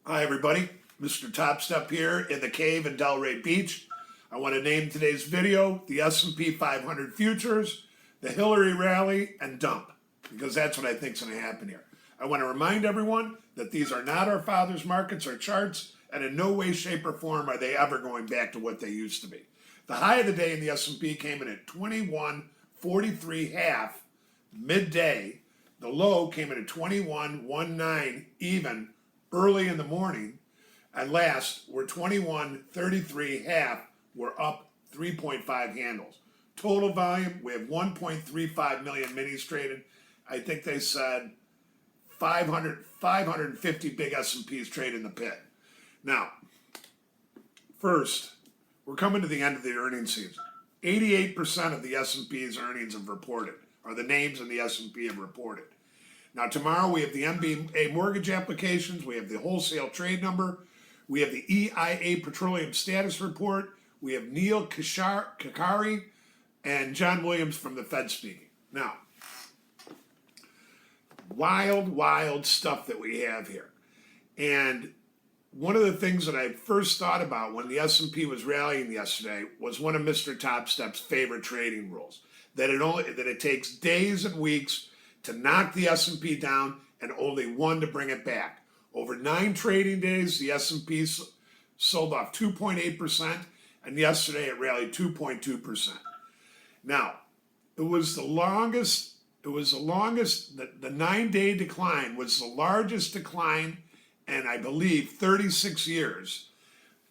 Hi everybody, Mr. Top Step here in the cave in Delray Beach. I want to name today's video the S&P 500 Futures, the Hillary Rally, and Dump, because that's what I think is going to happen here. I want to remind everyone that these are not our father's markets or charts, and in no way, shape, or form are they ever going back to what they used to be. The high of the day in the S&P came in at 21.43 midday. The low came in at 21.19 even early in the morning, and last we're 21.33 we're up 3.5 handles. Total volume, we have 1.35 million minis traded. I think they said 550 big S&Ps trade in the pit. Now, first, we're coming to the end of the earnings season. 88% of the S&P's earnings have reported, or the names in the S&P have reported. Now tomorrow we have the MBA mortgage applications, we have the wholesale trade number, we have the EIA Petroleum status report, we have Neel, Kashkari, and John Williams from the Fed speaking. Now, wild stuff that we have here. And one of the things that I first thought about when the S&P was rallying yesterday was one of Mr. Top Step's favorite trading rules, that it takes days and weeks to knock the S&P down and only one to bring it back. Over 9 trading days, the S&P sold off 2.8%, and yesterday it rallied 2.2%. Now, the 9-day decline was the largest decline in, I believe, 36 years.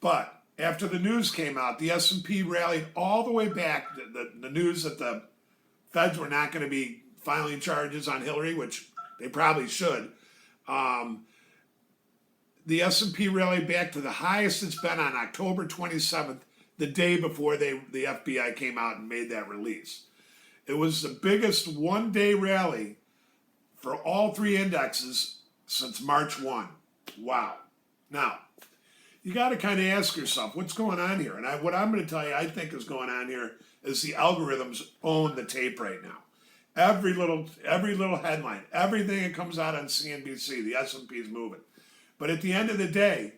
But after the news came out, the S&P rallied all the way back. The news that the Feds were not going to be filing charges on Hillary, which they probably should. The S&P rallied back to the highest it's been on October 27th, the day before the FBI came out and made that release. It was the biggest one-day rally for all 3 indexes since March 1. Wow. Now, you got to kind of ask yourself, what's going on here? And what I'm going to tell you I think is going on here is the algorithms own the tape right now. Every little headline, everything that comes out on CNBC, the S&P is moving. But at the end of the day,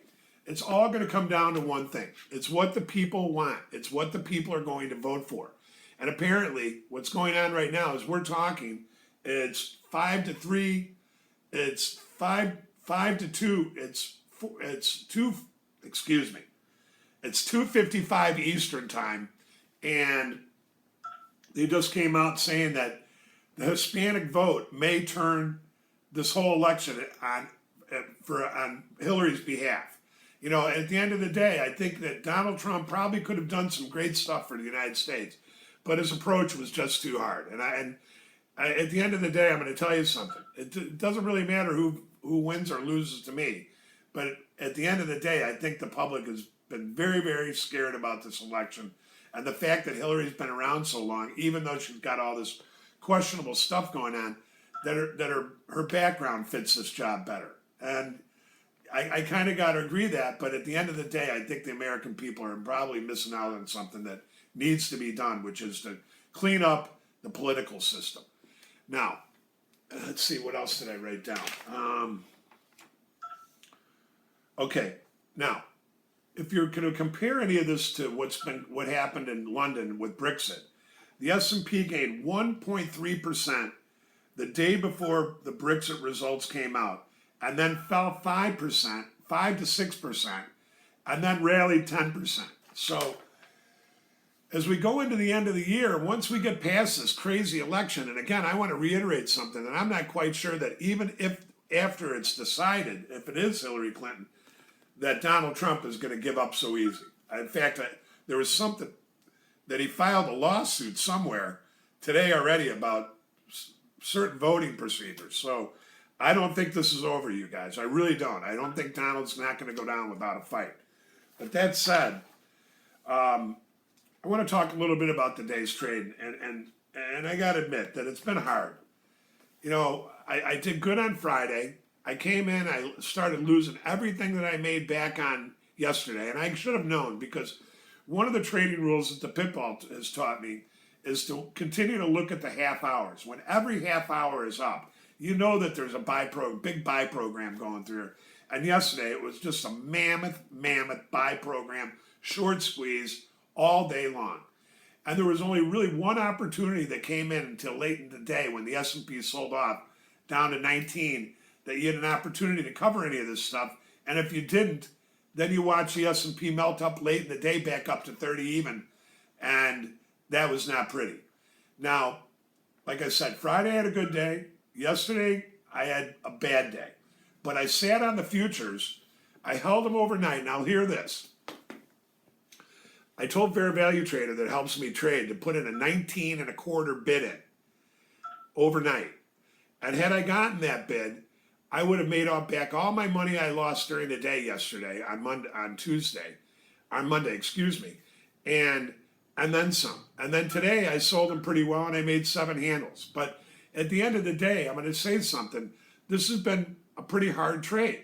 it's all going to come down to one thing. It's what the people want. It's what the people are going to vote for. And apparently, what's going on right now is we're talking, it's 5-3, it's 5-2, it's 2:55 Eastern time, and they just came out saying that the Hispanic vote may turn this whole election on Hillary's behalf. You know, at the end of the day, I think that Donald Trump probably could have done some great stuff for the United States, but his approach was just too hard. And at the end of the day, I'm going to tell you something. It doesn't really matter who wins or loses to me, but at the end of the day, I think the public has been very, very scared about this election, and the fact that Hillary's been around so long, even though she's got all this questionable stuff going on, that her background fits this job better. And I kind of got to agree that, but at the end of the day, I think the American people are probably missing out on something that needs to be done, which is to clean up the political system. Now, let's see, what else did I write down? Okay, now, if you're going to compare any of this to what happened in London with Brexit, the S&P gained 1.3% the day before the Brexit results came out, and then fell 5% to 6%, and then rallied 10%. So as we go into the end of the year, once we get past this crazy election, and again, I want to reiterate something, that I'm not quite sure that even if after it's decided, if it is Hillary Clinton, that Donald Trump is going to give up so easy. In fact, there was something that he filed a lawsuit somewhere today already about certain voting procedures. So I don't think this is over, you guys. I really don't. I don't think Donald's not going to go down without a fight. But that said, I want to talk a little bit about today's trade, and I got to admit that it's been hard. You know, I did good on Friday. I came in, I started losing everything that I made back on yesterday, and I should have known, because one of the trading rules that the Pitbull has taught me is to continue to look at the half hours. When every half hour is up, you know that there's a big buy program going through, And yesterday it was just a mammoth buy program, short squeeze all day long. And there was only really one opportunity that came in until late in the day when the S&P sold off down to 19, that you had an opportunity to cover any of this stuff. And if you didn't, then you watch the S&P melt up late in the day back up to 30 even. And that was not pretty. Now, like I said, Friday I had a good day. Yesterday I had a bad day. But I sat on the futures. I held them overnight. Now hear this. I told Fair Value Trader that helps me trade to put in a 19 and a quarter bid in overnight. And had I gotten that bid, I would have made back all my money I lost during the day yesterday on Monday, on Monday, excuse me, and then some. And then today I sold them pretty well and I made 7 handles. But at the end of the day, I'm going to say something. This has been a pretty hard trade.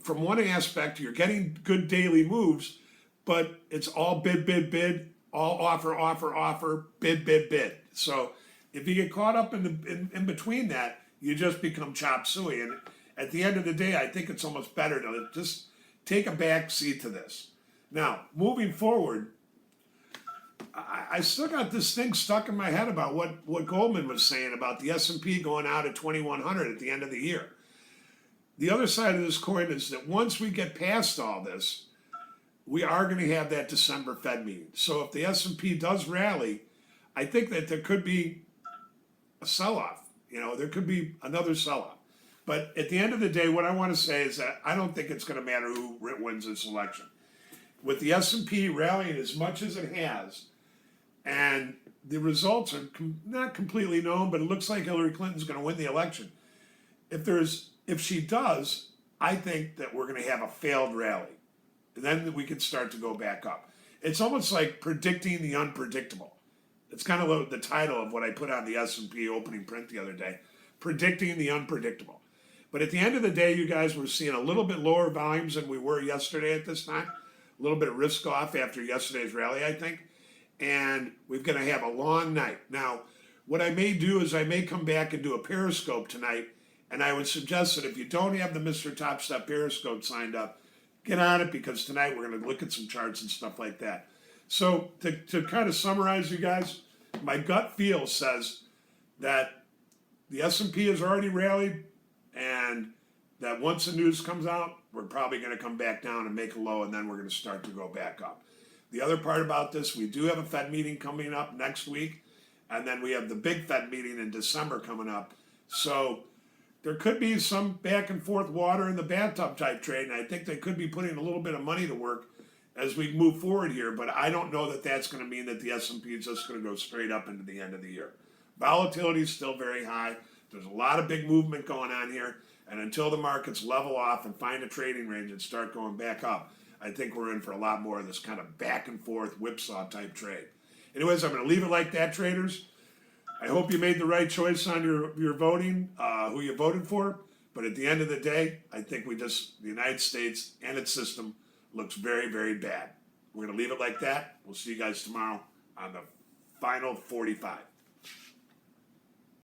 From one aspect, you're getting good daily moves, but it's all bid, all offer, bid. So if you get caught up in between that, you just become chop suey. And at the end of the day, I think it's almost better to just take a back seat to this. Now, moving forward, I still got this thing stuck in my head about what Goldman was saying about the S&P going out at 2,100 at the end of the year. The other side of this coin is that once we get past all this, we are going to have that December Fed meeting. So if the S&P does rally, I think that there could be a sell-off. There could be another sell-off. But at the end of the day, what I want to say is that I don't think it's going to matter who wins this election. With the S&P rallying as much as it has, and the results are not completely known, but it looks like Hillary Clinton's going to win the election. If she does, I think that we're going to have a failed rally. And then we can start to go back up. It's almost like predicting the unpredictable. It's kind of the title of what I put on the S&P opening print the other day, predicting the unpredictable. But at the end of the day, you guys were seeing a little bit lower volumes than we were yesterday at this time. A little bit of risk off after yesterday's rally, I think. And we're going to have a long night. Now, what I may do is I may come back and do a Periscope tonight. And I would suggest that if you don't have the Mr. Top Step Periscope signed up, get on it, because tonight we're going to look at some charts and stuff like that. So to kind of summarize, you guys, my gut feel says that the S&P has already rallied, and that once the news comes out, we're probably going to come back down and make a low, and then we're going to start to go back up. The other part about this, we do have a Fed meeting coming up next week, and then we have the big Fed meeting in December coming up. So there could be some back and forth water in the bathtub type trade, and I think they could be putting a little bit of money to work as we move forward here, but I don't know that that's going to mean that the S&P is just going to go straight up into the end of the year. Volatility is still very high. There's a lot of big movement going on here, and until the markets level off and find a trading range and start going back up, I think we're in for a lot more of this kind of back and forth whipsaw type trade. Anyways, I'm going to leave it like that, traders. I hope you made the right choice on your voting, who you voted for. But at the end of the day, I think the United States and its system looks very, very bad. We're going to leave it like that. We'll see you guys tomorrow on the final 45.